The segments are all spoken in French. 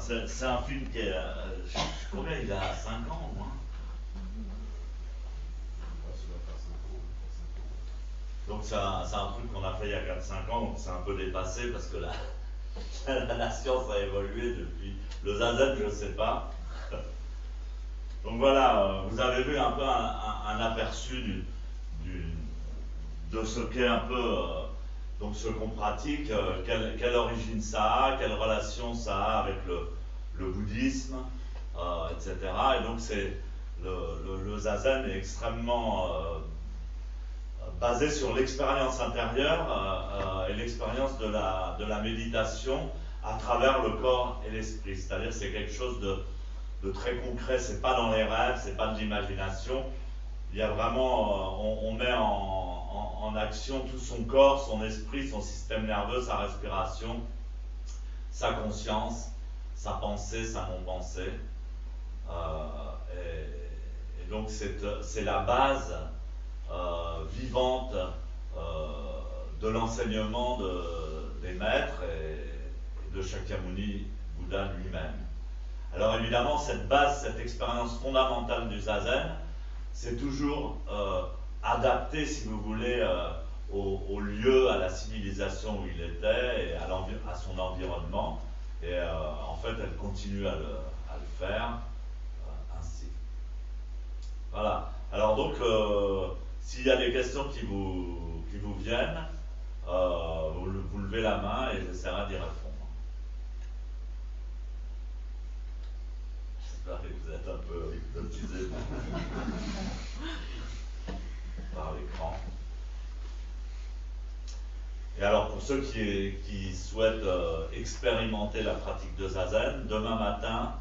c'est un film qui est. Combien il a 5 ans au moins. Donc c'est un truc qu'on a fait il y a 4-5 ans, donc c'est un peu dépassé parce que la science a évolué depuis. Le zazen, je ne sais pas. Donc voilà, vous avez vu un peu un aperçu de ce qu'est un peu donc ce qu'on pratique, quelle origine ça a, quelle relation ça a avec le bouddhisme, etc. Et donc le zazen est extrêmement basé sur l'expérience intérieure et l'expérience de la méditation à travers le corps et l'esprit. C'est-à-dire c'est quelque chose de très concret, c'est pas dans les rêves, c'est pas de l'imagination. Il y a vraiment, on met en action tout son corps, son esprit, son système nerveux, sa respiration, sa conscience, sa pensée, sa non-pensée. Et donc c'est la base vivante de l'enseignement des maîtres et de Shakyamuni Bouddha lui-même. Alors évidemment, cette base, cette expérience fondamentale du zazen, c'est toujours adapté, si vous voulez, au lieu, à la civilisation où il était et à son environnement. Et en fait, elle continue à le faire ainsi. Voilà. Alors donc, s'il y a des questions qui vous viennent, vous levez la main et j'essaierai d'y répondre. J'espère que vous êtes un peu hypnotisé par l'écran. Et alors pour ceux qui souhaitent expérimenter la pratique de zazen, demain matin,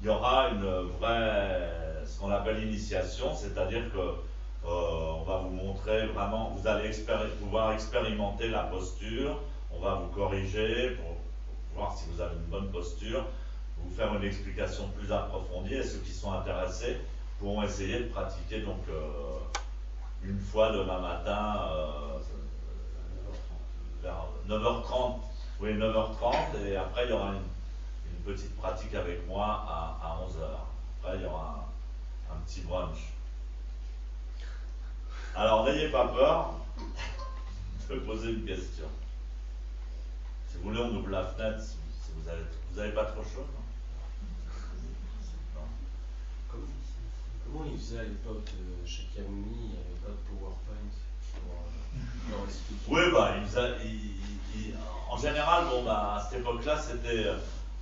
il y aura une vraie, ce qu'on appelle l'initiation, c'est-à-dire que on va vous montrer vraiment, vous allez pouvoir expérimenter la posture, on va vous corriger pour voir si vous avez une bonne posture, vous faire une explication plus approfondie et ceux qui sont intéressés pourront essayer de pratiquer donc une fois demain matin vers 9h30, oui 9h30 et après il y aura une petite pratique avec moi à 11h. Après il y aura un petit brunch. Alors n'ayez pas peur de poser une question. Si vous voulez on ouvre la fenêtre si vous avez pas trop chaud. Comment il faisait à l'époque Shakyamuni, il n'y avait pas de PowerPoint pour leur expliquer? Oui, bah, en général, bon, bah, à cette époque-là, c'était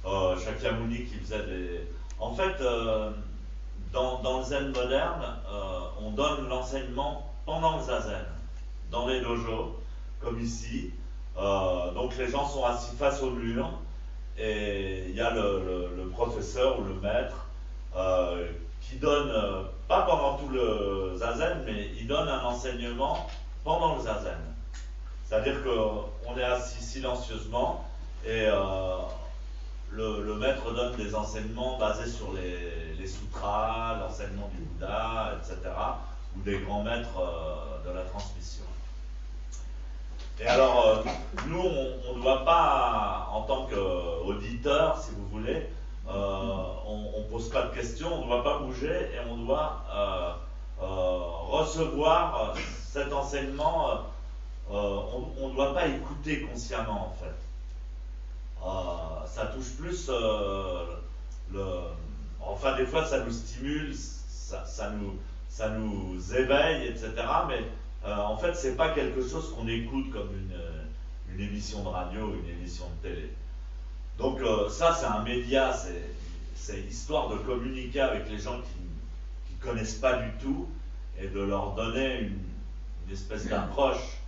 Shakyamuni qui faisait des. En fait, dans le zen moderne, on donne l'enseignement pendant le zazen, dans les dojos, comme ici. Donc les gens sont assis face au mur et il y a le professeur ou le maître qui donne, pas pendant tout le zazen, mais il donne un enseignement pendant le zazen. C'est-à-dire qu'on est assis silencieusement et le maître donne des enseignements basés sur les sutras, l'enseignement du Bouddha, etc., ou des grands maîtres de la transmission. Et alors, nous, on ne doit pas, en tant qu'auditeur, si vous voulez, on ne pose pas de questions, on ne doit pas bouger et on doit recevoir cet enseignement. On ne doit pas écouter consciemment, en fait. Ça touche plus enfin, des fois, ça nous stimule, ça nous éveille, etc. Mais en fait, c'est pas quelque chose qu'on écoute comme une émission de radio, une émission de télé. Donc ça, c'est un média, c'est histoire de communiquer avec les gens qui connaissent pas du tout et de leur donner une espèce d'approche.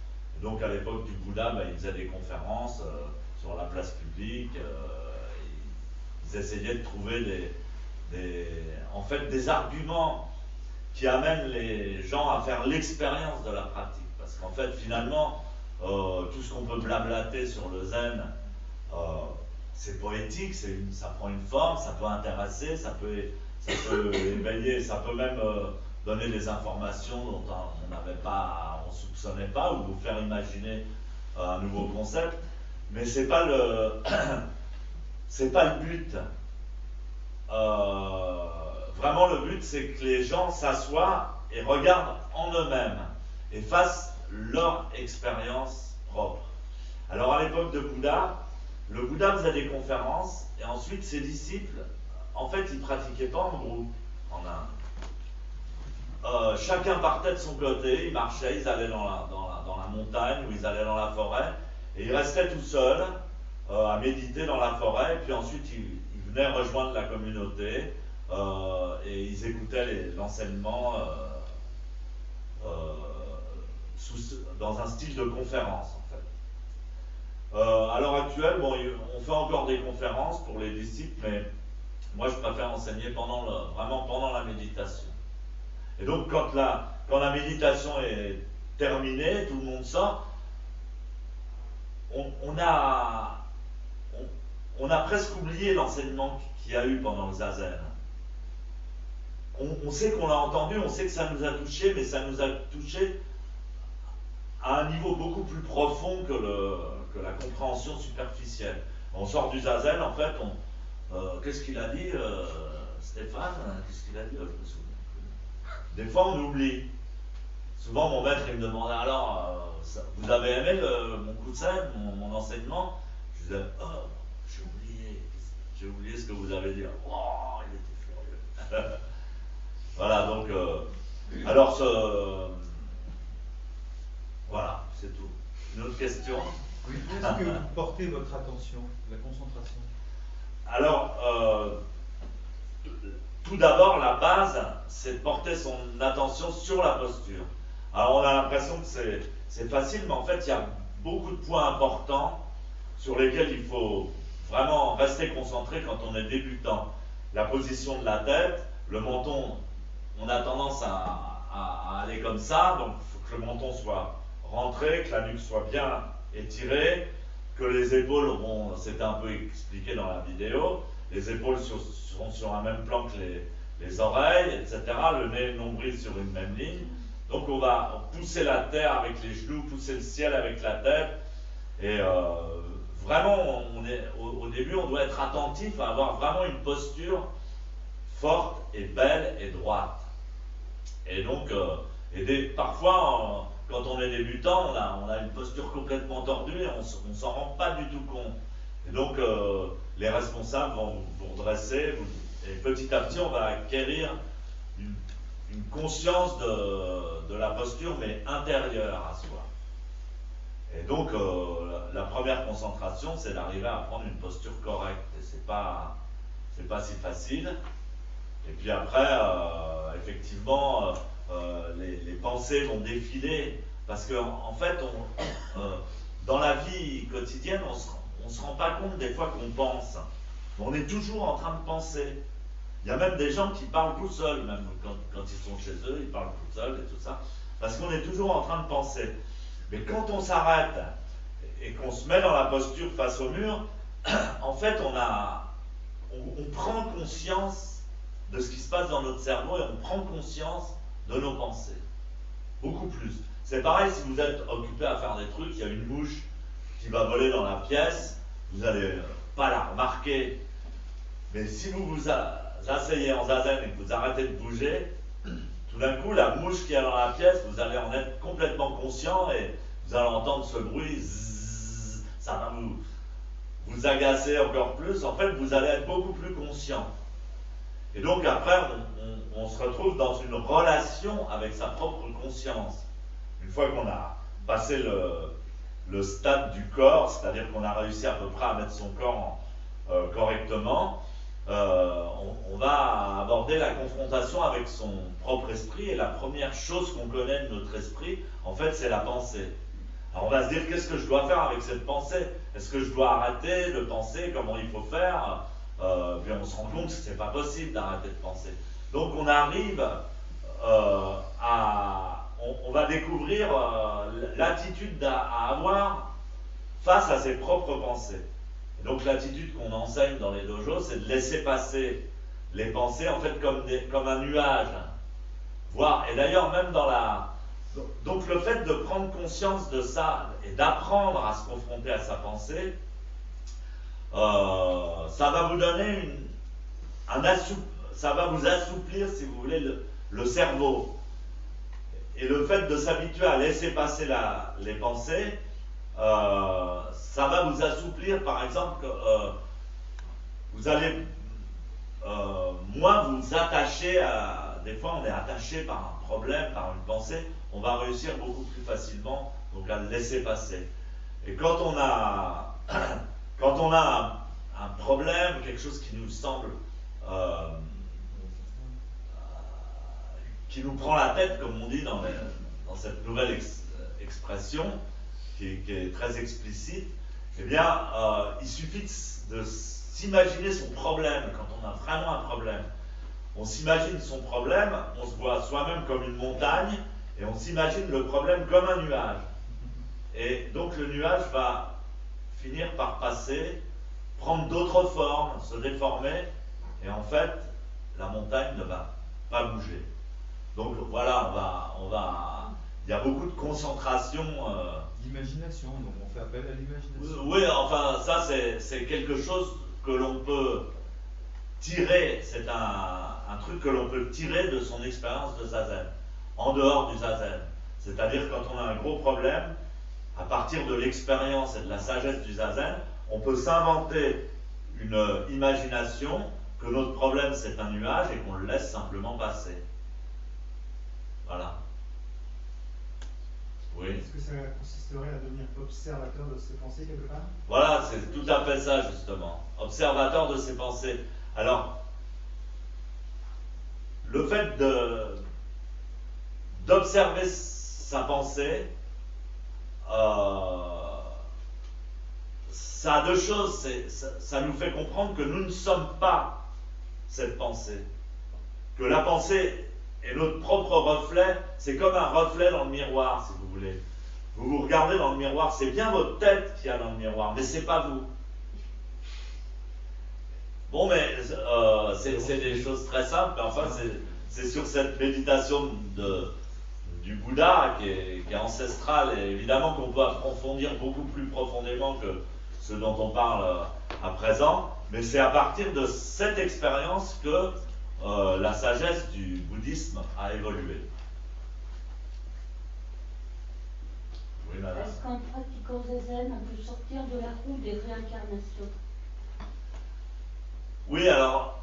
Donc à l'époque du Bouddha, bah, ils faisaient des conférences sur la place publique, ils essayaient de trouver en fait des arguments qui amènent les gens à faire l'expérience de la pratique. Parce qu'en fait, finalement, tout ce qu'on peut blablater sur le zen, c'est poétique, ça prend une forme, ça peut intéresser, ça peut éveiller, ça peut même donner des informations dont on soupçonnait pas, ou vous faire imaginer un nouveau concept. Mais c'est pas c'est pas le but. Vraiment, le but, c'est que les gens s'assoient et regardent en eux-mêmes et fassent leur expérience propre. Alors, à l'époque de Bouddha, le Bouddha faisait des conférences et ensuite ses disciples, en fait, ils pratiquaient pas en groupe en Inde. Chacun partait de son côté, ils marchaient, ils allaient dans la montagne ou ils allaient dans la forêt et ils restaient tout seuls à méditer dans la forêt et puis ensuite ils venaient rejoindre la communauté et ils écoutaient l'enseignement dans un style de conférence en fait. À l'heure actuelle, bon, on fait encore des conférences pour les disciples, mais moi je préfère enseigner vraiment pendant la méditation. Et donc quand la méditation est terminée, tout le monde sort, on a presque oublié l'enseignement qu'il y a eu pendant le zazen. On sait qu'on l'a entendu, on sait que ça nous a touché, mais ça nous a touché à un niveau beaucoup plus profond que la compréhension superficielle. On sort du zazen, en fait, qu'est-ce qu'il a dit, Stéphane? Qu'est-ce qu'il a dit? Je me souviens. Des fois, on oublie. Souvent, mon maître, il me demandait alors, vous avez aimé mon coup de scène, mon enseignement? Je disais, oh, j'ai oublié ce que vous avez dit. Oh, il était furieux. Voilà, donc, alors, voilà, c'est tout. Une autre question? Oui, où est-ce que vous portez votre attention, la concentration? Alors, tout d'abord, la base, c'est de porter son attention sur la posture. Alors, on a l'impression que c'est facile, mais en fait, il y a beaucoup de points importants sur lesquels il faut vraiment rester concentré quand on est débutant. La position de la tête, le menton, on a tendance à aller comme ça, donc il faut que le menton soit rentré, que la nuque soit bien étirée, que les épaules, bon, c'était un peu expliqué dans la vidéo, les épaules seront sur un même plan que les oreilles, etc. Le nez et le nombril sur une même ligne. Donc on va pousser la terre avec les genoux, pousser le ciel avec la tête. Et vraiment, au début, on doit être attentif à avoir vraiment une posture forte et belle et droite. Et donc, parfois, quand on est débutant, on a une posture complètement tordue et on ne s'en rend pas du tout compte. Et donc, les responsables vont vous redresser et petit à petit, on va acquérir une conscience de la posture, mais intérieure à soi. Et donc, la première concentration, c'est d'arriver à prendre une posture correcte. Et c'est pas si facile. Et puis après, effectivement, les pensées vont défiler. Parce qu'en fait, dans la vie quotidienne, on ne se rend pas compte des fois qu'on pense. On est toujours en train de penser. Il y a même des gens qui parlent tout seuls, même quand ils sont chez eux, ils parlent tout seuls et tout ça. Parce qu'on est toujours en train de penser. Mais quand on s'arrête et qu'on se met dans la posture face au mur, en fait, on prend conscience de ce qui se passe dans notre cerveau et on prend conscience de nos pensées. Beaucoup plus. C'est pareil si vous êtes occupé à faire des trucs, il y a une mouche qui va voler dans la pièce, vous n'allez pas la remarquer. Mais si vous vous asseyez en zazen et que vous arrêtez de bouger, tout d'un coup, la mouche qui est dans la pièce, vous allez en être complètement conscient et vous allez entendre ce bruit, zzz, ça va vous agacer encore plus. En fait, vous allez être beaucoup plus conscient. Et donc après, on se retrouve dans une relation avec sa propre conscience. Une fois qu'on a passé le stade du corps, c'est-à-dire qu'on a réussi à peu près à mettre son corps correctement, on va aborder la confrontation avec son propre esprit. Et la première chose qu'on connaît de notre esprit, en fait, c'est la pensée. Alors on va se dire, qu'est-ce que je dois faire avec cette pensée? Est-ce que je dois arrêter de penser? Comment il faut faire? Puis on se rend compte que ce n'est pas possible d'arrêter de penser. Donc on arrive on va découvrir l'attitude à avoir face à ses propres pensées. Et donc l'attitude qu'on enseigne dans les dojos, c'est de laisser passer les pensées en fait comme un nuage. Et d'ailleurs même donc le fait de prendre conscience de ça et d'apprendre à se confronter à sa pensée, ça va vous donner ça va vous assouplir, si vous voulez, le cerveau. Et le fait de s'habituer à laisser passer les pensées, ça va vous assouplir. Par exemple, vous allez moins vous attacher à... Des fois, on est attaché par un problème, par une pensée, on va réussir beaucoup plus facilement donc à le laisser passer. Et quand on a, quand on a un problème, quelque chose qui nous semble... qui nous prend la tête, comme on dit dans cette nouvelle expression, qui est très explicite, eh bien, il suffit de s'imaginer son problème. Quand on a vraiment un problème, on s'imagine son problème, on se voit soi-même comme une montagne, et on s'imagine le problème comme un nuage. Et donc le nuage va finir par passer, prendre d'autres formes, se déformer, et en fait, la montagne ne va pas bouger. Donc voilà, il y a beaucoup de concentration. L'imagination, donc on fait appel à l'imagination. Oui, enfin, ça c'est quelque chose que l'on peut tirer, c'est un truc que l'on peut tirer de son expérience de Zazen, en dehors du Zazen. C'est-à-dire quand on a un gros problème, à partir de l'expérience et de la sagesse du Zazen, on peut s'inventer une imagination que notre problème c'est un nuage et qu'on le laisse simplement passer. Voilà. Oui. Est-ce que ça consisterait à devenir observateur de ses pensées quelque part? Voilà, c'est tout à fait ça justement. Observateur de ses pensées. Alors, le fait d'observer sa pensée, ça a deux choses. Ça nous fait comprendre que nous ne sommes pas cette pensée. Que la pensée est notre propre reflet, c'est comme un reflet dans le miroir, si vous voulez. Vous vous regardez dans le miroir, c'est bien votre tête qu'il y a dans le miroir, mais c'est pas vous. Bon, mais c'est des choses très simples, mais enfin, c'est sur cette méditation du Bouddha qui est ancestrale, et évidemment qu'on peut approfondir beaucoup plus profondément que ce dont on parle à présent, mais c'est à partir de cette expérience que la sagesse du bouddhisme a évolué. Oui, madame. Est-ce qu'en pratiquant Zazen, on peut sortir de la roue des réincarnations? Oui, alors,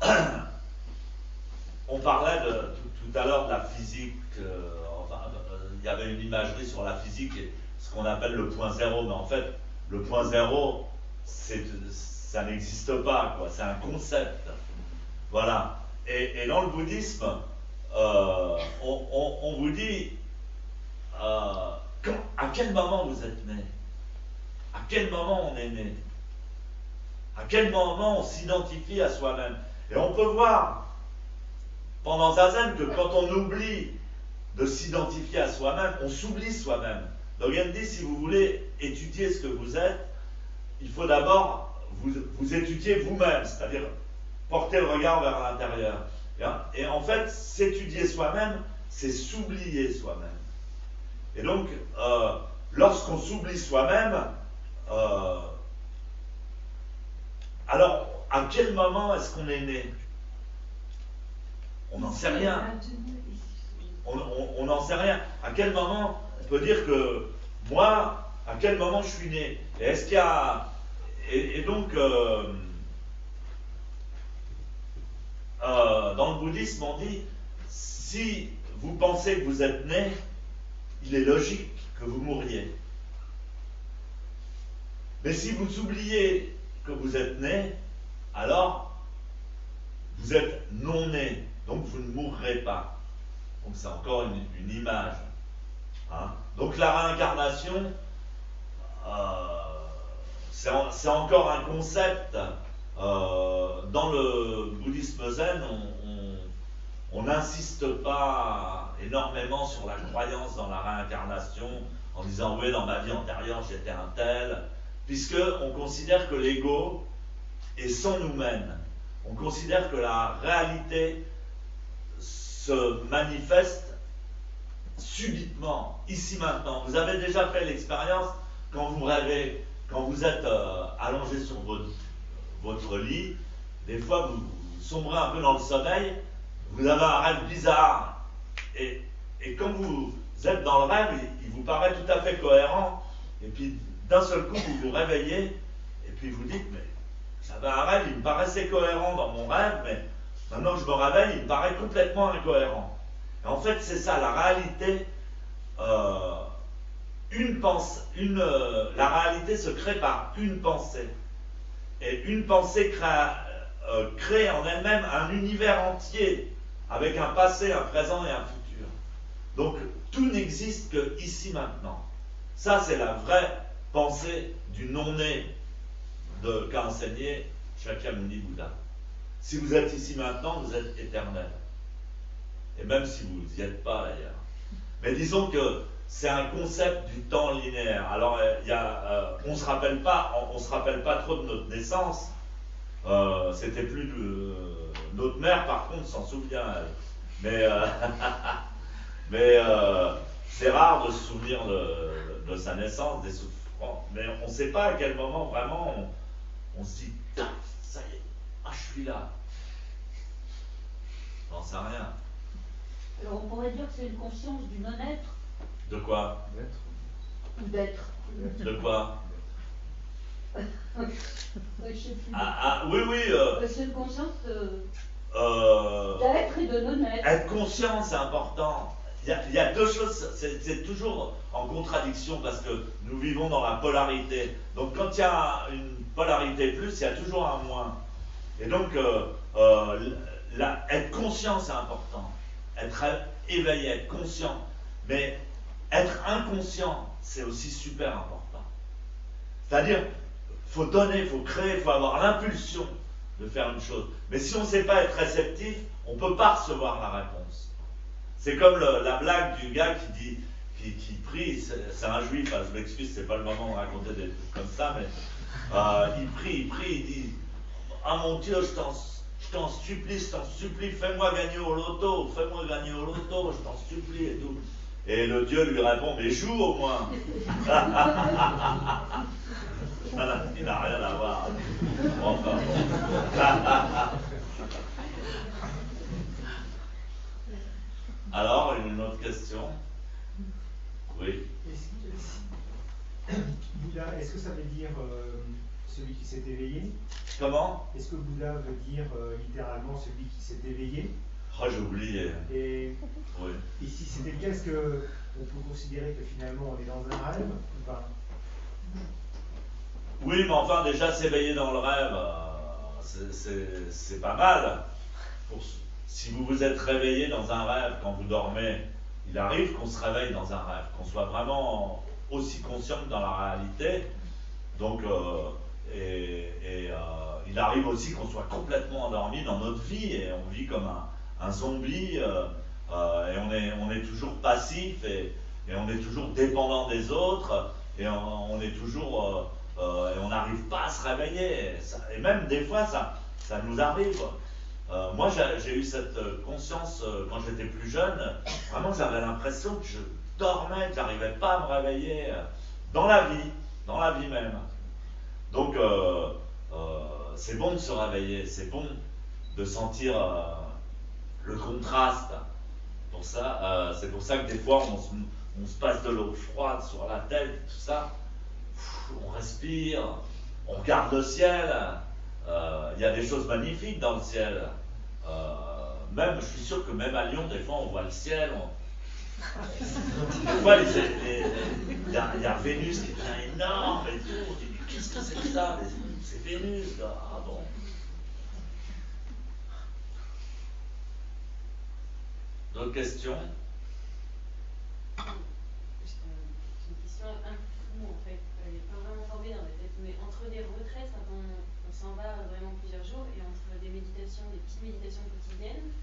on parlait tout à l'heure de la physique, il y avait une imagerie sur la physique et ce qu'on appelle le point zéro, mais en fait, le point zéro, ça n'existe pas, quoi. C'est un concept. Voilà. Et dans le bouddhisme, on vous dit à quel moment vous êtes né, à quel moment on est né, à quel moment on s'identifie à soi-même. Et on peut voir pendant Zazen que quand on oublie de s'identifier à soi-même, on s'oublie soi-même. Donc il dit, si vous voulez étudier ce que vous êtes, il faut d'abord vous étudier vous-même, c'est-à-dire porter le regard vers l'intérieur. Et en fait, s'étudier soi-même, c'est s'oublier soi-même. Et donc, lorsqu'on s'oublie soi-même, alors, à quel moment est-ce qu'on est né? On n'en sait rien. On n'en sait rien. À quel moment on peut dire que moi, à quel moment je suis né? Et est-ce qu'il y a... Et donc... dans le bouddhisme, on dit, si vous pensez que vous êtes né, il est logique que vous mouriez. Mais si vous oubliez que vous êtes né, alors vous êtes non né, donc vous ne mourrez pas. Donc c'est encore une image. Hein? Donc la réincarnation, c'est encore un concept. Dans le bouddhisme zen, on n'insiste pas énormément sur la croyance dans la réincarnation en disant oui, dans ma vie antérieure j'étais un tel, puisque on considère que l'ego est sans nous-mêmes. On considère que la réalité se manifeste subitement, ici maintenant. Vous avez déjà fait l'expérience quand vous rêvez, quand vous êtes allongé sur votre lit, des fois vous sombrez un peu dans le sommeil, vous avez un rêve bizarre. Et quand vous êtes dans le rêve, il vous paraît tout à fait cohérent. Et puis d'un seul coup, vous vous réveillez, et puis vous dites, mais j'avais un rêve, il me paraissait cohérent dans mon rêve, mais maintenant que je me réveille, il me paraît complètement incohérent. Et en fait, c'est ça, la réalité. La réalité se crée par une pensée. Et une pensée crée en elle-même un univers entier, avec un passé, un présent et un futur. Donc, tout n'existe que ici maintenant. Ça, c'est la vraie pensée du non-né qu'a enseigné Shakyamuni Bouddha. Si vous êtes ici maintenant, vous êtes éternel. Et même si vous n'y êtes pas d'ailleurs. Mais disons que c'est un concept du temps linéaire. Alors, on ne se rappelle pas trop de notre naissance. C'était plus notre mère, par contre, s'en souvient, elle. Mais c'est rare de se souvenir de sa naissance, des souffrances. Mais on ne sait pas à quel moment vraiment on se dit, ça y est, je suis là. J'en sais rien. Alors on pourrait dire que c'est une conscience du non-être. De quoi? Ou d'être. De quoi? Je sais plus. Oui. C'est une conscience d'être et de non-être. Être conscient, c'est important. Il y a deux choses, c'est toujours en contradiction parce que nous vivons dans la polarité. Donc quand il y a une polarité plus, il y a toujours un moins. Et donc, être conscient, c'est important. Être éveillé, être conscient. Mais être inconscient, c'est aussi super important. C'est-à-dire, faut donner, faut créer, faut avoir l'impulsion de faire une chose. Mais si on ne sait pas être réceptif, on ne peut pas recevoir la réponse. C'est comme la blague du gars qui prie, c'est un juif, je m'excuse, c'est pas le moment de raconter des trucs comme ça, mais il prie, il dit, ah mon Dieu, je t'en supplie, fais-moi gagner au loto, je t'en supplie et tout. Et le Dieu lui répond, mais joue au moins. Il n'a rien à voir. Enfin bon. Alors, une autre question? Oui. Bouddha, est-ce que ça veut dire celui qui s'est éveillé? Comment? Est-ce que Bouddha veut dire littéralement celui qui s'est éveillé? Oh, j'ai oublié. Et Oui. si c'était le cas, est-ce qu'on peut considérer que finalement on est dans un rêve ou pas? Oui, mais enfin, déjà s'éveiller dans le rêve, c'est pas mal. Si vous vous êtes réveillé dans un rêve quand vous dormez, il arrive qu'on se réveille dans un rêve, qu'on soit vraiment aussi conscient que dans la réalité. Donc, il arrive aussi qu'on soit complètement endormi dans notre vie et on vit comme un zombie et on est toujours passif et on est toujours dépendant des autres et on est toujours et on n'arrive pas à se réveiller. Et même des fois, ça nous arrive. Moi, j'ai eu cette conscience quand j'étais plus jeune. Vraiment, j'avais l'impression que je dormais, que j'arrivais pas à me réveiller dans la vie même. Donc, c'est bon de se réveiller, c'est bon de sentir le contraste. C'est pour ça que des fois, on se passe de l'eau froide sur la tête, tout ça. On respire, on regarde le ciel. Il y a des choses magnifiques dans le ciel. Je suis sûr que même à Lyon, des fois, on voit le ciel. Des fois, il y a Vénus qui devient énorme et tout. On dit, mais qu'est-ce que c'est que ça? C'est Vénus, là. Ah bon. D'autres questions? Juste une question un peu floue en fait. Elle n'est pas vraiment formée dans ma tête, mais entre des retraites, quand on s'en va vraiment plusieurs jours, et entre des méditations, des petites méditations quotidiennes,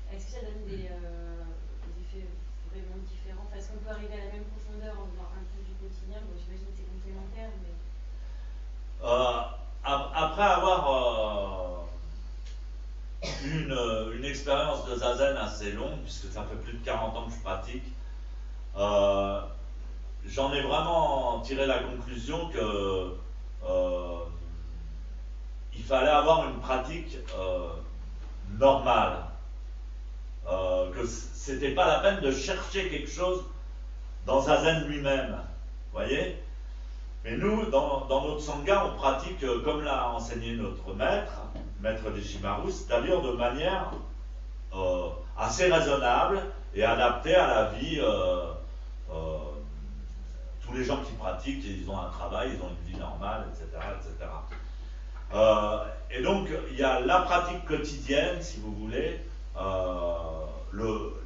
est-ce que ça donne des effets vraiment différents? Enfin, est-ce qu'on peut arriver à la même profondeur en faisant un peu du quotidien? Bon, j'imagine que c'est complémentaire, mais. Après avoir une expérience de zazen assez longue, puisque ça fait plus de 40 ans que je pratique, j'en ai vraiment tiré la conclusion que il fallait avoir une pratique normale. Que c'était pas la peine de chercher quelque chose dans Zazen lui-même. Vous voyez? Mais nous, dans notre Sangha, on pratique comme l'a enseigné notre maître des Shimaru, c'est-à-dire de manière assez raisonnable et adaptée à la vie. Tous les gens qui pratiquent, ils ont un travail, ils ont une vie normale, etc. etc. Et donc, il y a la pratique quotidienne, si vous voulez.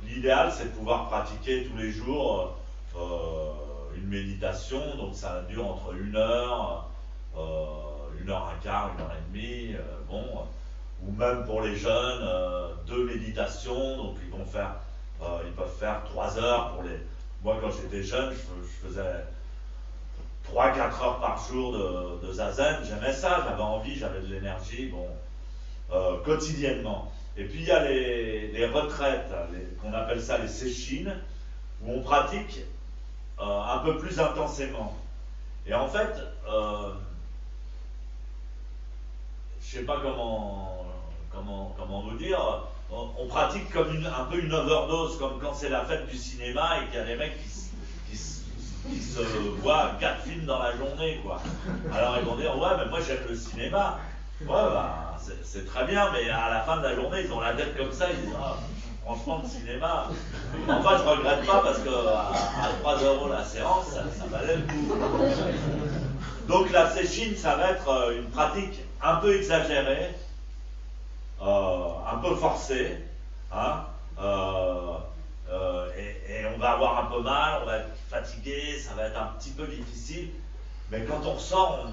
L'idéal, c'est de pouvoir pratiquer tous les jours une méditation, donc ça dure entre 1 heure, 1 heure un quart, 1 heure et demie, ou même pour les jeunes, 2 méditations, donc ils peuvent faire 3 heures pour les. Moi, quand j'étais jeune, je faisais 3-4 heures par jour de zazen, j'aimais ça, j'avais envie, j'avais de l'énergie, quotidiennement. Et puis il y a les retraites, qu'on appelle ça les séchines, où on pratique un peu plus intensément. Et en fait, je ne sais pas comment vous dire, on pratique comme un peu une overdose, comme quand c'est la fête du cinéma et qu'il y a des mecs qui se voient 4 films dans la journée, quoi. Alors ils vont dire, ouais, mais moi j'aime le cinéma. Ouais, c'est très bien, mais à la fin de la journée, ils ont la tête comme ça, ils disent, ah, franchement, le cinéma. Enfin, je regrette pas parce que à 3 € la séance, ça valait le coup. Donc la séchine, ça va être une pratique un peu exagérée, un peu forcée, hein, et on va avoir un peu mal, on va être fatigué, ça va être un petit peu difficile, mais quand on ressort,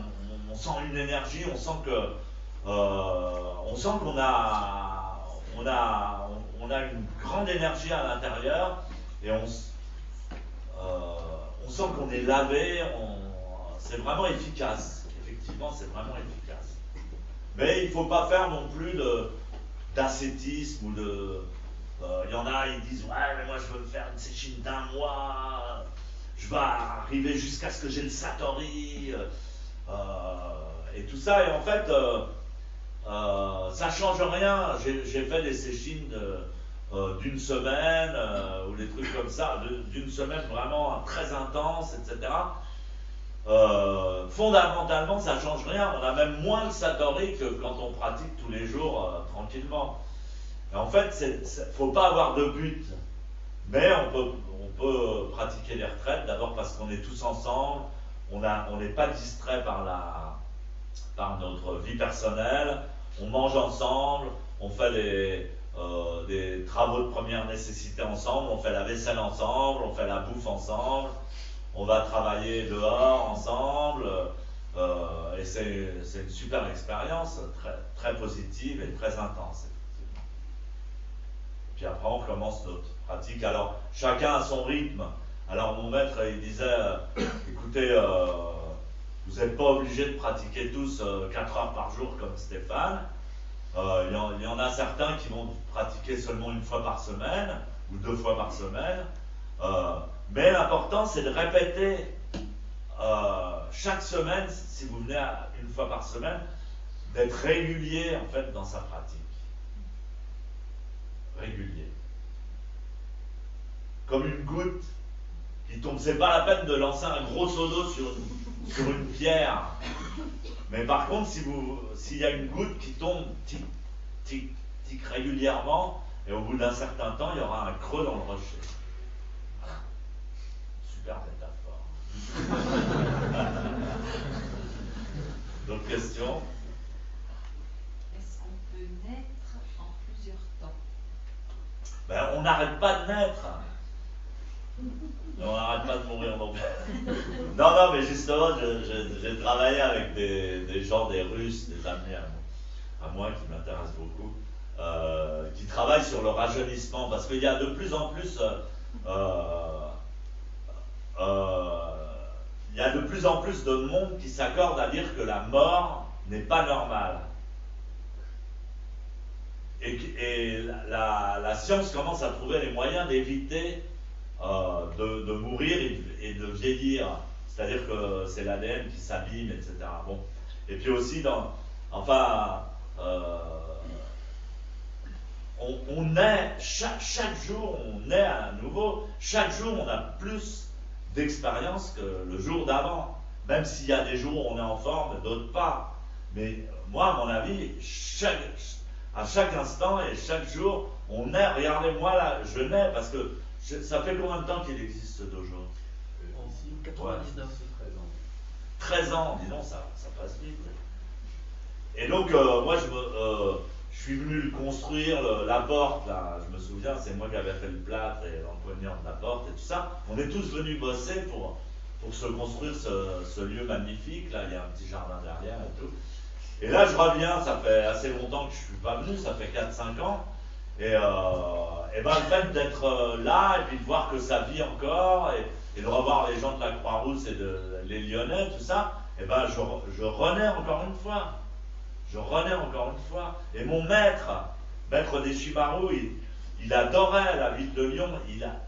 on sent une énergie, on sent qu'on a une grande énergie à l'intérieur, et on sent qu'on est lavé, c'est vraiment efficace. Effectivement, c'est vraiment efficace. Mais il ne faut pas faire non plus d'ascétisme ou de. Il y en a, ils disent, ouais, mais moi je veux me faire une séchine d'1 mois, je vais arriver jusqu'à ce que j'ai le satori, et tout ça. Et en fait, ça change rien. J'ai fait des séchines d'1 semaine, ou des trucs comme ça, d'une semaine vraiment très intense, etc. Fondamentalement, ça change rien. On a même moins le satori que quand on pratique tous les jours tranquillement. Et en fait, faut pas avoir de but. Mais on peut pratiquer les retraites, d'abord parce qu'on est tous ensemble, on n'est pas distrait par notre vie personnelle, on mange ensemble, on fait des travaux de première nécessité ensemble, on fait la vaisselle ensemble, on fait la bouffe ensemble, on va travailler dehors ensemble, et c'est une super expérience, très, très positive et très intense. Puis après, on recommence notre pratique. Alors, chacun a son rythme. Alors, mon maître, il disait, écoutez, vous n'êtes pas obligés de pratiquer tous 4 heures par jour comme Stéphane. Il y en a certains qui vont pratiquer seulement 1 fois par semaine, ou 2 fois par semaine. Mais l'important, c'est de répéter chaque semaine, si vous venez 1 fois par semaine, d'être régulier, en fait, dans sa pratique. Régulier. Comme une goutte qui tombe. C'est pas la peine de lancer un gros seau d'eau sur une pierre. Mais par contre, s'il y a une goutte qui tombe tic régulièrement, et au bout d'un certain temps, il y aura un creux dans le rocher. Voilà. Super métaphore. D'autres questions? Est-ce qu'on peut naître en plusieurs temps? Ben, on n'arrête pas de naître. On n'arrête pas de mourir non plus. Non, mais justement, j'ai travaillé avec des gens, des Russes, des amis à moi qui m'intéressent beaucoup, qui travaillent sur le rajeunissement, parce qu'il y a de plus en plus de monde qui s'accorde à dire que la mort n'est pas normale. Et la science commence à trouver les moyens d'éviter de mourir et de vieillir. C'est-à-dire que c'est l'ADN qui s'abîme, etc. Bon. Et puis aussi, enfin, on est, chaque jour, on est à nouveau, chaque jour, on a plus d'expérience que le jour d'avant. Même s'il y a des jours où on est en forme et d'autres pas. Mais moi, à mon avis, à chaque instant et chaque jour, on est, regardez-moi là, je nais, parce que ça fait combien de temps qu'il existe ce dojo? Ici, 99. 13 ans, dis donc, ça passe vite. Et donc, moi, je suis venu le construire, la porte, là, je me souviens, c'est moi qui avais fait le plâtre et l'empoignure de la porte et tout ça. On est tous venus bosser pour se construire ce lieu magnifique, là, il y a un petit jardin derrière et tout. Et là, je reviens, ça fait assez longtemps que je suis pas venu, ça fait 4-5 ans. Et ben, le fait d'être là et puis de voir que ça vit encore et de revoir les gens de la Croix-Rousse et les Lyonnais, tout ça, et ben, je renais encore une fois. Je renais encore une fois. Et mon maître Deshimaru, il adorait la ville de Lyon.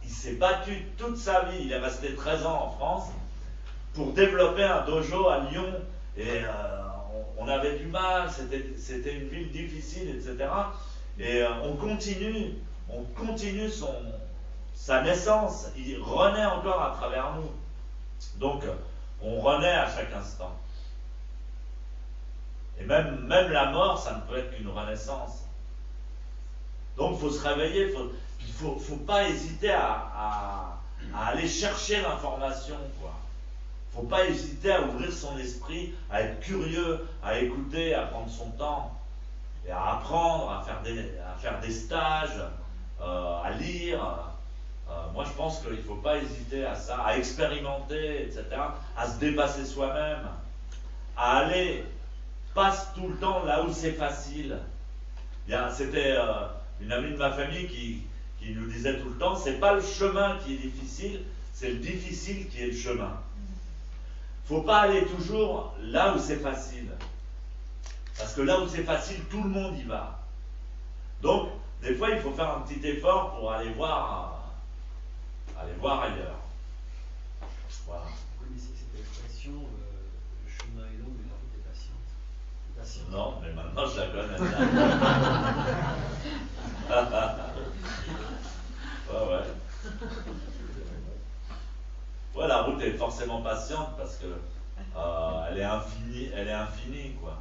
Il s'est battu toute sa vie. Il est resté 13 ans en France pour développer un dojo à Lyon. Et on avait du mal. C'était une ville difficile, etc. Et on continue sa naissance. Il renaît encore à travers nous. Donc, on renaît à chaque instant. Et même la mort, ça ne peut être qu'une renaissance. Donc, il faut se réveiller. Il ne faut pas hésiter à aller chercher l'information, quoi. Il ne faut pas hésiter à ouvrir son esprit, à être curieux, à écouter, à prendre son temps, et à apprendre, à faire des stages, à lire. Moi, je pense qu'il ne faut pas hésiter à ça, à expérimenter, etc., à se dépasser soi-même, à aller, passe tout le temps là où c'est facile. C'était une amie de ma famille qui nous disait tout le temps, c'est pas le chemin qui est difficile, c'est le difficile qui est le chemin. Faut pas aller toujours là où c'est facile. Parce que là où c'est facile, tout le monde y va. Donc, des fois, il faut faire un petit effort pour aller voir ailleurs. Voilà. Vous connaissez cette expression, le chemin est long, mais la route est patiente. Non, mais maintenant je la connais. Ouais. Ouais, la route est forcément patiente parce que elle est infinie, quoi.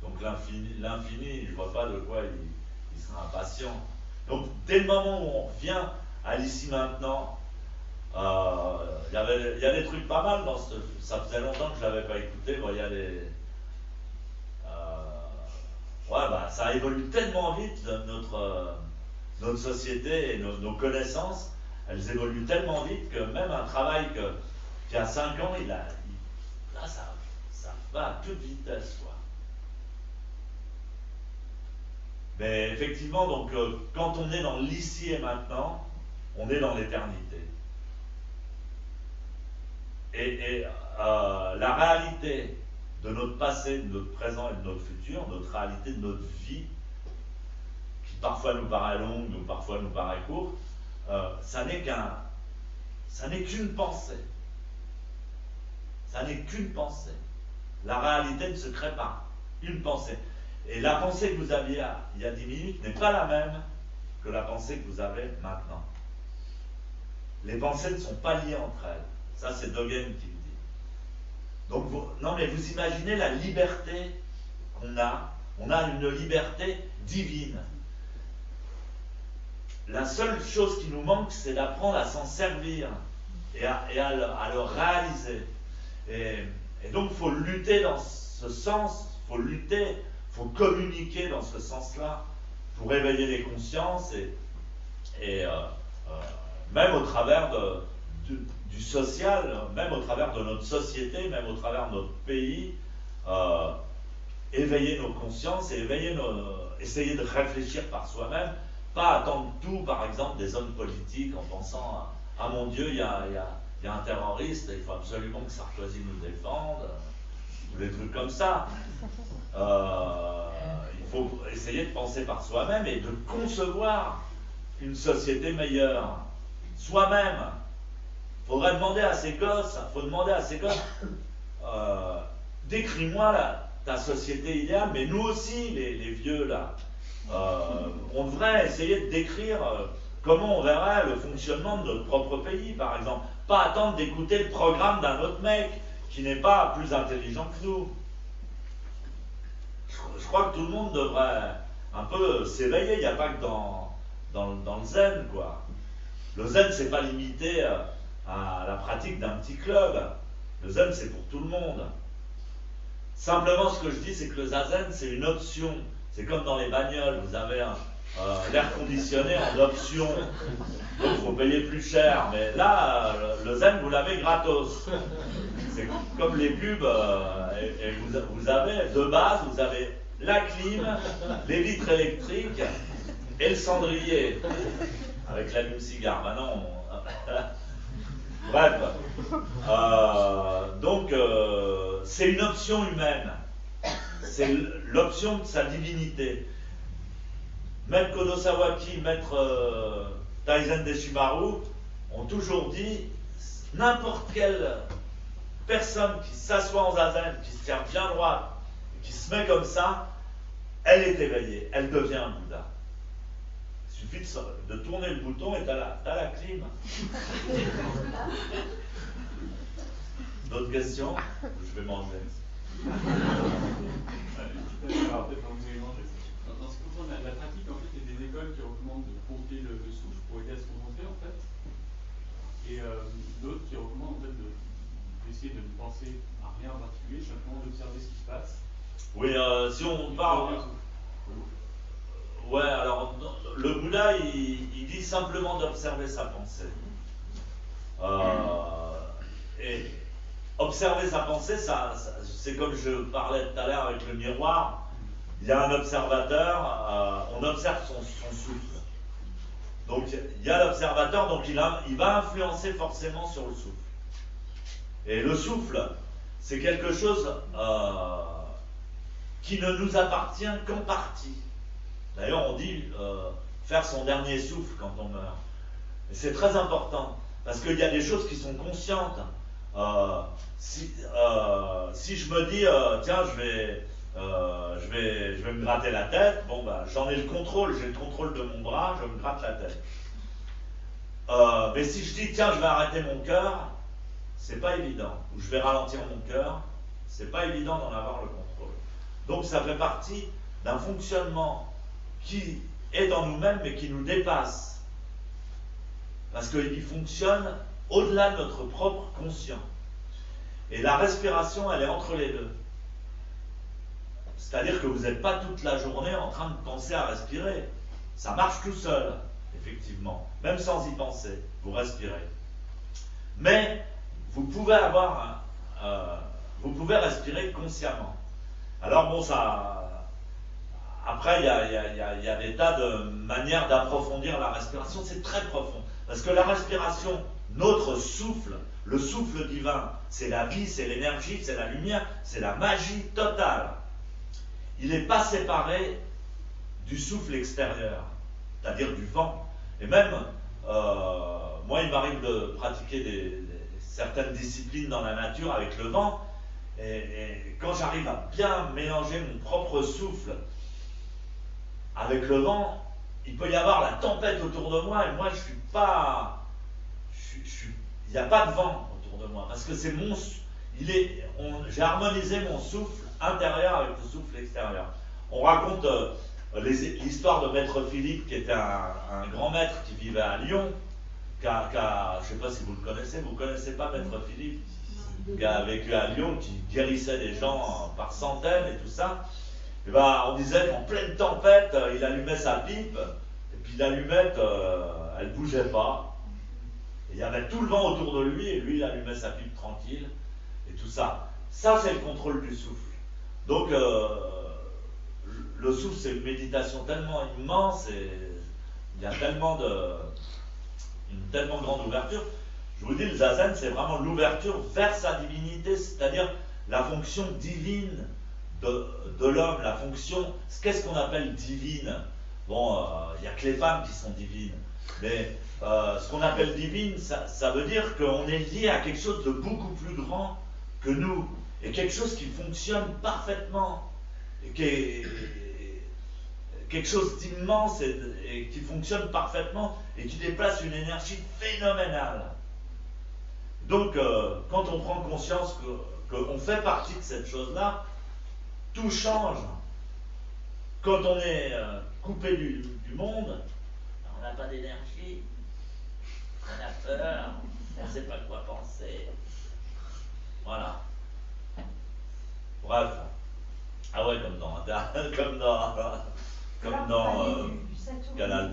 Donc l'infini, je vois pas de quoi il sera impatient. Donc dès le moment où on revient à l'ici maintenant, il y a des trucs pas mal dans ça faisait longtemps que je l'avais pas écouté. Bon, il y a des ça évolue tellement vite notre société et nos connaissances, elles évoluent tellement vite que même un travail qui a 5 ans, là ça va à toute vitesse, quoi. Mais effectivement, donc, quand on est dans l'ici et maintenant, on est dans l'éternité. Et la réalité de notre passé, de notre présent et de notre futur, notre réalité de notre vie, qui parfois nous paraît longue ou parfois nous paraît courte, ça n'est qu'une pensée. Ça n'est qu'une pensée. La réalité ne se crée pas. Une pensée. Et la pensée que vous aviez il y a 10 minutes n'est pas la même que la pensée que vous avez maintenant. Les pensées ne sont pas liées entre elles. Ça, c'est Dogen qui le dit. Donc, vous imaginez la liberté qu'on a. On a une liberté divine. La seule chose qui nous manque, c'est d'apprendre à s'en servir et à le réaliser. Et donc, il faut lutter dans ce sens, il faut communiquer dans ce sens-là pour éveiller les consciences et même au travers du social, même au travers de notre société, même au travers de notre pays, éveiller nos consciences et essayer de réfléchir par soi-même, pas attendre tout, par exemple, des hommes politiques en pensant ah mon Dieu, il y a un terroriste, il faut absolument que Sarkozy nous défende, ou des trucs comme ça. Il faut essayer de penser par soi-même et de concevoir une société meilleure. Soi-même. Il faudrait demander à ces gosses, décris-moi ta société idéale, mais nous aussi, les vieux là, on devrait essayer de décrire comment on verrait le fonctionnement de notre propre pays, par exemple. Pas attendre d'écouter le programme d'un autre mec qui n'est pas plus intelligent que nous. Je crois que tout le monde devrait un peu s'éveiller. Il n'y a pas que dans le zen, quoi. Le zen, c'est pas limité à la pratique d'un petit club. Le zen, c'est pour tout le monde. Simplement, ce que je dis, c'est que le zazen, c'est une option. C'est comme dans les bagnoles, vous avez l'air conditionné en option. Donc, il faut payer plus cher. Mais là, le zen, vous l'avez gratos. C'est comme les pubs, et vous avez, de base, vous avez la clim, les vitres électriques et le cendrier. Avec l'allume-cigare. Maintenant, bref. Donc, c'est une option humaine. C'est l'option de sa divinité. Maître Kodo Sawaki, Maître Taizen Deshimaru ont toujours dit n'importe quelle personne qui s'assoit en zazen, qui se tient bien droit, qui se met comme ça, elle est éveillée, elle devient un Bouddha. Il suffit de tourner le bouton et t'as la clim. D'autres questions? Je vais manger. Alors, peut-être quand vous allez manger. Dans ce qui concerne la pratique, en fait, il y a des écoles qui recommandent de compter le souffle pour aider à se concentrer, en fait. Et d'autres qui recommandent, en fait, d'essayer de ne penser à rien en particulier, simplement d'observer ce qui se passe. Oui, si on parle... Ouais, alors, le Bouddha, il dit simplement d'observer sa pensée. Et observer sa pensée, c'est comme je parlais tout à l'heure avec le miroir. Il y a un observateur, on observe son souffle. Donc, il y a l'observateur, donc il va influencer forcément sur le souffle. Et le souffle, c'est quelque chose qui ne nous appartient qu'en partie. D'ailleurs, on dit faire son dernier souffle quand on meurt. Et c'est très important, parce qu'il y a des choses qui sont conscientes. Si je me dis, tiens, je vais me gratter la tête, bon, bah, j'en ai le contrôle, j'ai le contrôle de mon bras, je me gratte la tête. Mais si je dis, tiens, je vais arrêter mon cœur, c'est pas évident. Ou je vais ralentir mon cœur, c'est pas évident d'en avoir le contrôle. Donc, ça fait partie d'un fonctionnement qui est dans nous-mêmes mais qui nous dépasse. Parce qu'il fonctionne au-delà de notre propre conscient. Et la respiration, elle est entre les deux. C'est-à-dire que vous n'êtes pas toute la journée en train de penser à respirer. Ça marche tout seul, effectivement. Même sans y penser, vous respirez. Mais vous pouvez vous pouvez respirer consciemment. Alors bon, ça... Après, il y a des tas de manières d'approfondir la respiration, c'est très profond. Parce que la respiration, notre souffle, le souffle divin, c'est la vie, c'est l'énergie, c'est la lumière, c'est la magie totale. Il n'est pas séparé du souffle extérieur, c'est-à-dire du vent. Et même, moi, il m'arrive de pratiquer certaines disciplines dans la nature avec le vent, et quand j'arrive à bien mélanger mon propre souffle avec le vent, il peut y avoir la tempête autour de moi, et moi je suis pas... il n'y a pas de vent autour de moi, parce que c'est mon... j'ai harmonisé mon souffle intérieur avec le souffle extérieur. On raconte l'histoire de Maître Philippe, qui était un grand maître qui vivait à Lyon, je ne sais pas si vous le connaissez, vous ne connaissez pas Maître Philippe, qui a vécu à Lyon, qui guérissait des gens par centaines et tout ça. Et ben, on disait qu'en pleine tempête, il allumait sa pipe, et puis l'allumette, elle ne bougeait pas. Et il y avait tout le vent autour de lui, et lui, il allumait sa pipe tranquille, et tout ça. Ça, c'est le contrôle du souffle. Donc, le souffle, c'est une méditation tellement immense, et il y a une tellement grande ouverture. Je vous dis, le zazen, c'est vraiment l'ouverture vers sa divinité, c'est-à-dire la fonction divine de l'homme, la fonction, qu'est-ce qu'on appelle divine? Bon, il n'y a que les femmes qui sont divines, mais ce qu'on appelle divine, ça veut dire qu'on est lié à quelque chose de beaucoup plus grand que nous, et quelque chose qui fonctionne parfaitement, et qui est quelque chose d'immense et qui fonctionne parfaitement et qui déplace une énergie phénoménale. Donc, quand on prend conscience qu'on fait partie de cette chose-là, tout change. Quand on est coupé du monde, on n'a pas d'énergie, on a peur, on ne sait pas quoi penser. Voilà. Bref. Ah ouais, comme dans Canal+.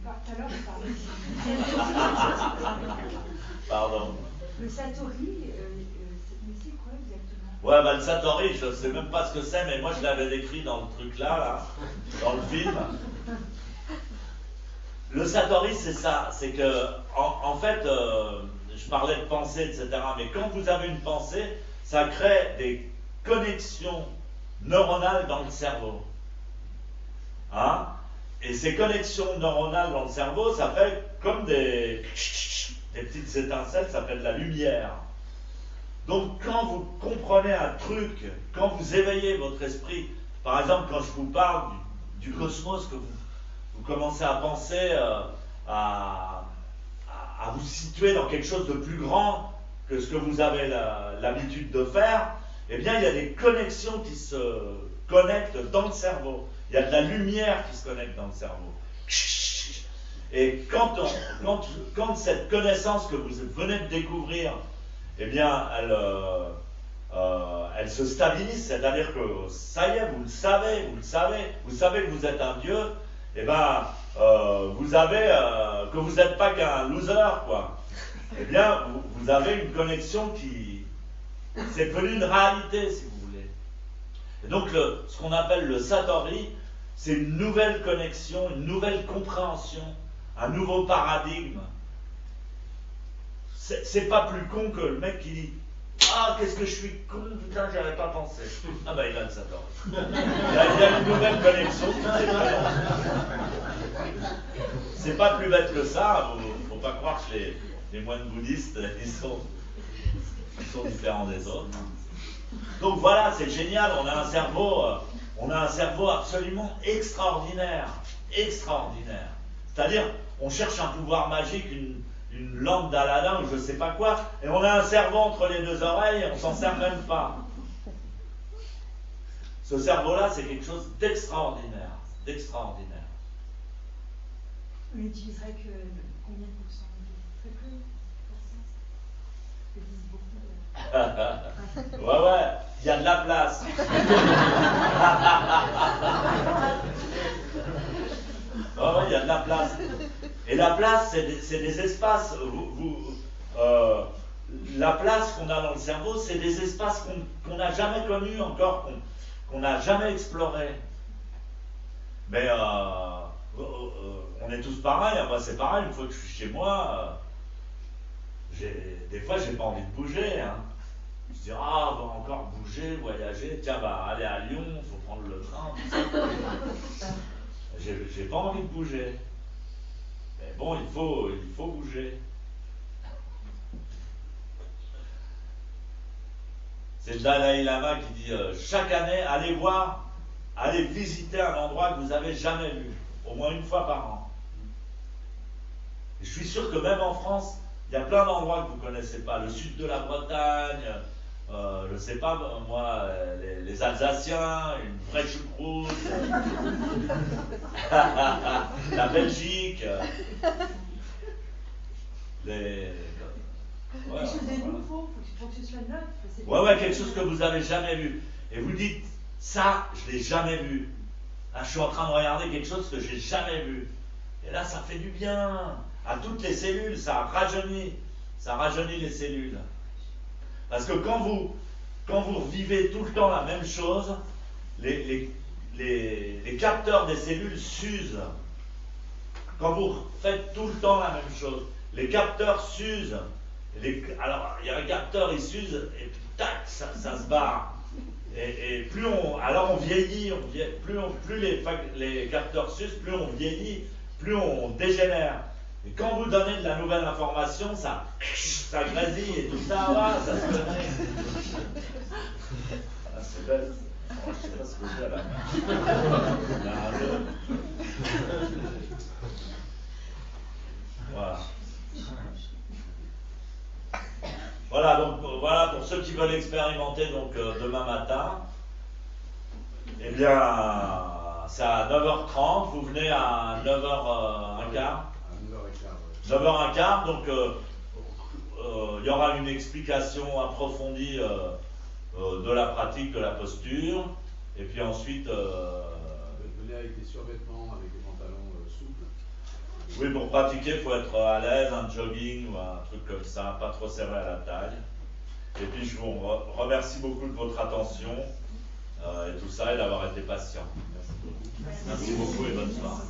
Tout à l'heure, on parlait Pardon. le Satori, mais c'est quoi exactement? Ouais, bah le Satori, je sais même pas ce que c'est, mais moi je l'avais décrit dans le truc là, dans le film. Le Satori, c'est ça, c'est que, en fait, je parlais de pensée, etc., mais quand vous avez une pensée, ça crée des connexions neuronales dans le cerveau. Hein? Et ces connexions neuronales dans le cerveau, ça fait comme des petites étincelles, ça fait de la lumière. Donc quand vous comprenez un truc, quand vous éveillez votre esprit, par exemple quand je vous parle du cosmos, que vous commencez à penser à vous situer dans quelque chose de plus grand que ce que vous avez l'habitude de faire, eh bien il y a des connexions qui se connectent dans le cerveau. Il y a de la lumière qui se connecte dans le cerveau. Et quand cette connaissance que vous venez de découvrir, eh bien, elle se stabilise, c'est-à-dire que ça y est, vous savez que vous êtes un dieu, eh bien, vous savez que vous n'êtes pas qu'un loser, quoi. Eh bien, vous avez une connexion qui... C'est devenu une réalité, si vous voulez. Et donc, ce qu'on appelle le Satori, c'est une nouvelle connexion, une nouvelle compréhension, un nouveau paradigme. C'est pas plus con que le mec qui dit « Ah, qu'est-ce que je suis con, putain, j'y avais pas pensé. » Ah bah il a le Satori. Il y a une nouvelle connexion. C'est pas plus bête que ça. Faut pas croire que les moines bouddhistes, ils sont différents des autres. Donc voilà, c'est génial, on a un cerveau absolument extraordinaire. Extraordinaire. C'est-à-dire, on cherche un pouvoir magique, une lampe d'Aladin ou je sais pas quoi, et on a un cerveau entre les deux oreilles et on s'en sert même pas. Ce cerveau-là, c'est quelque chose d'extraordinaire. D'extraordinaire. On n'utiliserait que combien de pourcents? Très peu? Ils disent beaucoup. Ouais, il y a de la place. Ouais, il y a de la place. Et la place, c'est des espaces. La place qu'on a dans le cerveau, c'est des espaces qu'on n'a jamais connus encore, qu'on n'a jamais explorés. Mais on est tous pareils. Moi, c'est pareil. Une fois que je suis chez moi, des fois, j'ai pas envie de bouger. Hein. Je dis, ah, on va encore bouger, voyager. Tiens, bah, aller à Lyon, il faut prendre le train. Tout ça. J'ai pas envie de bouger. Mais bon, il faut bouger. C'est le Dalai Lama qui dit chaque année, allez visiter un endroit que vous n'avez jamais vu, au moins une fois par an. Et je suis sûr que même en France, il y a plein d'endroits que vous ne connaissez pas. Le sud de la Bretagne, je ne sais pas, moi, les Alsaciens, une vraie choucroute, la Belgique, quelque chose de nouveau, il faut que ce soit neuf. Ouais, quelque chose que vous n'avez jamais vu. Et vous dites, ça, je ne l'ai jamais vu. Là, je suis en train de regarder quelque chose que je n'ai jamais vu. Et là, ça fait du bien à toutes les cellules, ça rajeunit les cellules. Parce que quand vous revivez tout le temps la même chose, les capteurs des cellules s'usent. Quand vous faites tout le temps la même chose, les capteurs s'usent. Alors, il y a un capteur, il s'use, et puis tac, ça se barre. Et plus on vieillit, plus les capteurs s'usent, plus on vieillit, plus on dégénère. Et quand vous donnez de la nouvelle information, ça grésille et tout ça, ça se connaît. Ah, c'est belle. Oh, je sais pas ce que j'ai là. Là, voilà. Voilà, donc voilà pour ceux qui veulent expérimenter donc demain matin. Eh bien, c'est à 9h30, vous venez à 9h15. À 9h15. 9h15, donc il y aura une explication approfondie de la pratique de la posture. Et puis ensuite. Venez avec des survêtements, avec des pantalons souples. Oui, pour pratiquer, il faut être à l'aise, un jogging ou un truc comme ça, pas trop serré à la taille. Et puis je vous remercie beaucoup de votre attention et tout ça et d'avoir été patient. Merci beaucoup et bonne soirée.